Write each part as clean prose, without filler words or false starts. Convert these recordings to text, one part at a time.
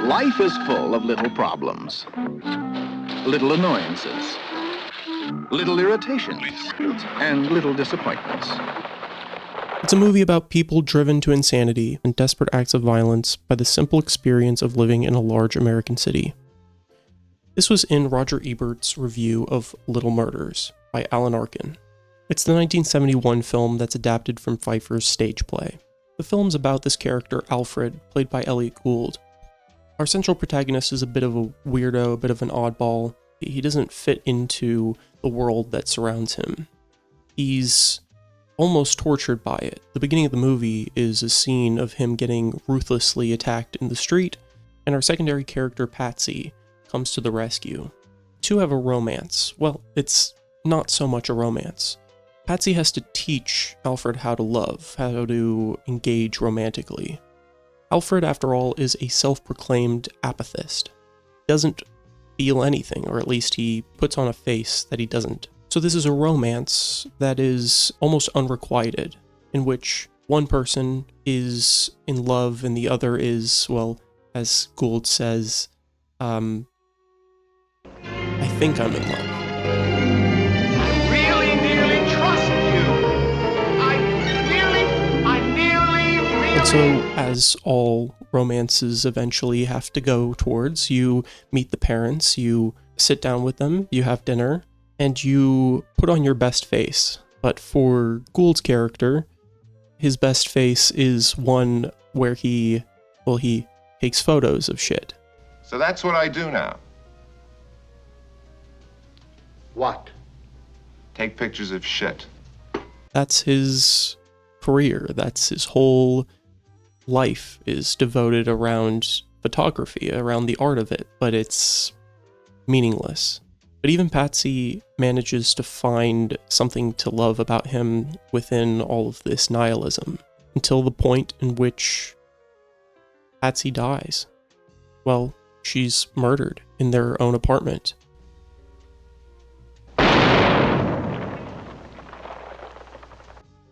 Life is full of little problems, little annoyances, little irritations, and little disappointments. It's a movie about people driven to insanity and desperate acts of violence by the simple experience of living in a large American city. This was in Roger Ebert's review of Little Murders by Alan Arkin. It's the 1971 film that's adapted from Pfeiffer's stage play. The film's about this character, Alfred, played by Elliot Gould. Our central protagonist is a bit of a weirdo, a bit of an oddball. He doesn't fit into the world that surrounds him. He's almost tortured by it. The beginning of the movie is a scene of him getting ruthlessly attacked in the street, and our secondary character, Patsy, comes to the rescue. The two have a romance. Well, it's not so much a romance. Patsy has to teach Alfred how to love, how to engage romantically. Alfred, after all, is a self-proclaimed apathist. He doesn't feel anything, or at least he puts on a face that he doesn't. So this is a romance that is almost unrequited, in which one person is in love and the other is, well, as Gould says, I think I'm in love. I really nearly trust you. And so, as all romances eventually have to go towards, you meet the parents, you sit down with them, you have dinner, and you put on your best face. But for Gould's character, his best face is one where he takes photos of shit. So that's what I do now. What? Take pictures of shit. That's his career. That's his whole life is devoted around photography, around the art of it, but it's meaningless. But even Patsy manages to find something to love about him within all of this nihilism, until the point in which Patsy dies. Well, she's murdered in their own apartment.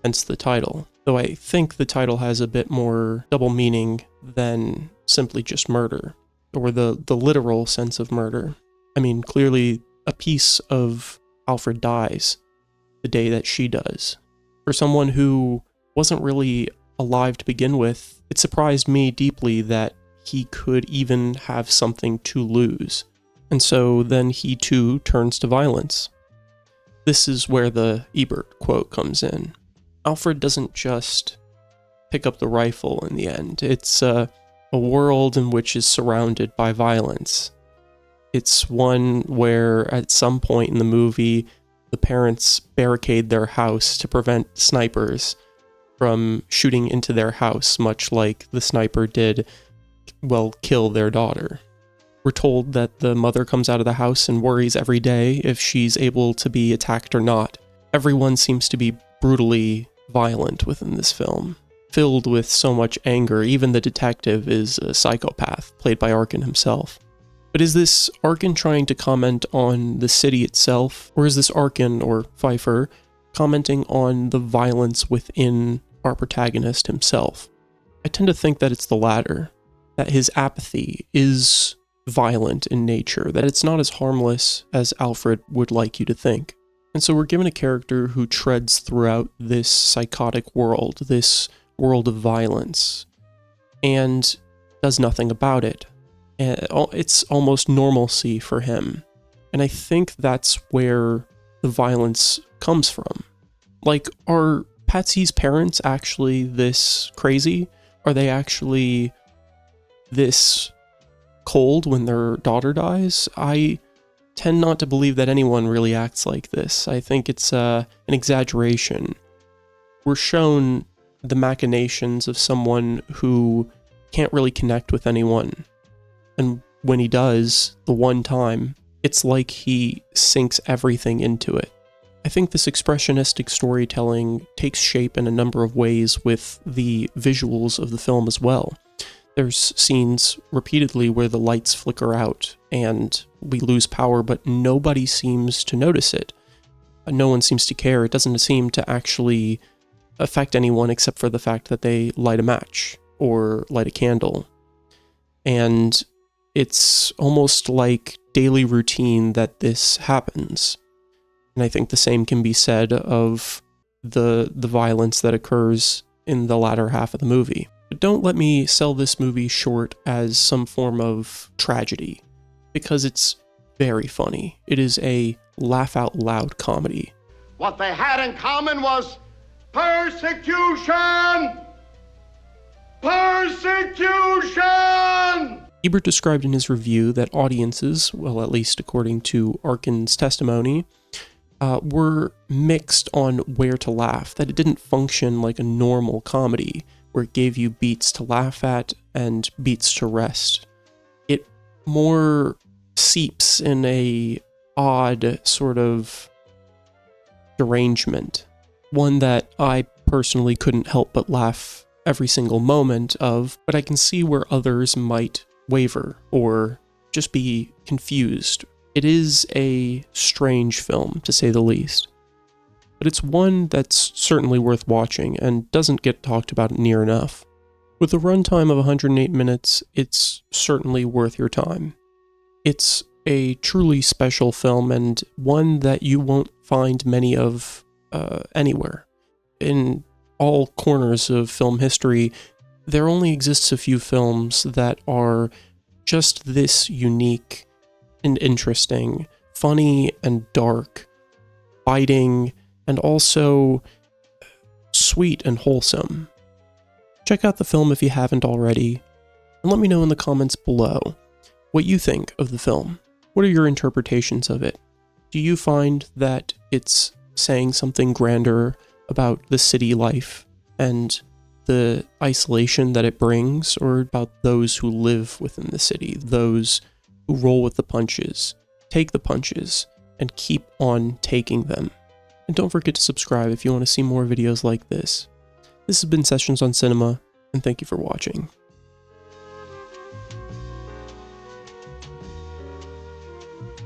Hence the title. Though I think the title has a bit more double meaning than simply just murder, or the literal sense of murder. I mean, clearly a piece of Alfred dies the day that she does. For someone who wasn't really alive to begin with, it surprised me deeply that he could even have something to lose. And so then he too turns to violence. This is where the Ebert quote comes in. Alfred doesn't just pick up the rifle in the end. It's a world in which is surrounded by violence. It's one where at some point in the movie, the parents barricade their house to prevent snipers from shooting into their house, much like the sniper did, well, kill their daughter. We're told that the mother comes out of the house and worries every day if she's able to be attacked or not. Everyone seems to be brutally violent within this film, filled with so much anger. Even the detective is a psychopath, played by Arkin himself. But is this Arkin trying to comment on the city itself, or is this Arkin, or Pfeiffer, commenting on the violence within our protagonist himself? I tend to think that it's the latter, that his apathy is violent in nature, that it's not as harmless as Alfred would like you to think. And so we're given a character who treads throughout this psychotic world, this world of violence, and does nothing about it. It's almost normalcy for him. And I think that's where the violence comes from. Like, are Patsy's parents actually this crazy? Are they actually this cold when their daughter dies? I tend not to believe that anyone really acts like this. I think it's an exaggeration. We're shown the machinations of someone who can't really connect with anyone. And when he does, the one time, it's like he sinks everything into it. I think this expressionistic storytelling takes shape in a number of ways with the visuals of the film as well. There's scenes repeatedly where the lights flicker out and we lose power, but nobody seems to notice it. No one seems to care. It doesn't seem to actually affect anyone except for the fact that they light a match or light a candle. And it's almost like daily routine that this happens. And I think the same can be said of the violence that occurs in the latter half of the movie. But don't let me sell this movie short as some form of tragedy, because it's very funny. It is a laugh-out-loud comedy. What they had in common was persecution! Persecution! Ebert described in his review that audiences, well, at least according to Arkin's testimony, were mixed on where to laugh, that it didn't function like a normal comedy, where it gave you beats to laugh at and beats to rest. It more seeps in a odd sort of derangement, one that I personally couldn't help but laugh every single moment of, but I can see where others might waver or just be confused. It is a strange film, to say the least, but it's one that's certainly worth watching and doesn't get talked about near enough. With a runtime of 108 minutes, it's certainly worth your time. It's a truly special film and one that you won't find many of anywhere. In all corners of film history, there only exists a few films that are just this unique and interesting, funny and dark, biting, and also sweet and wholesome. Check out the film if you haven't already, and let me know in the comments below what you think of the film. What are your interpretations of it? Do you find that it's saying something grander about the city life and the isolation that it brings, or about those who live within the city, those who roll with the punches, take the punches, and keep on taking them? And don't forget to subscribe if you want to see more videos like this. This has been Sessions on Cinema, and thank you for watching.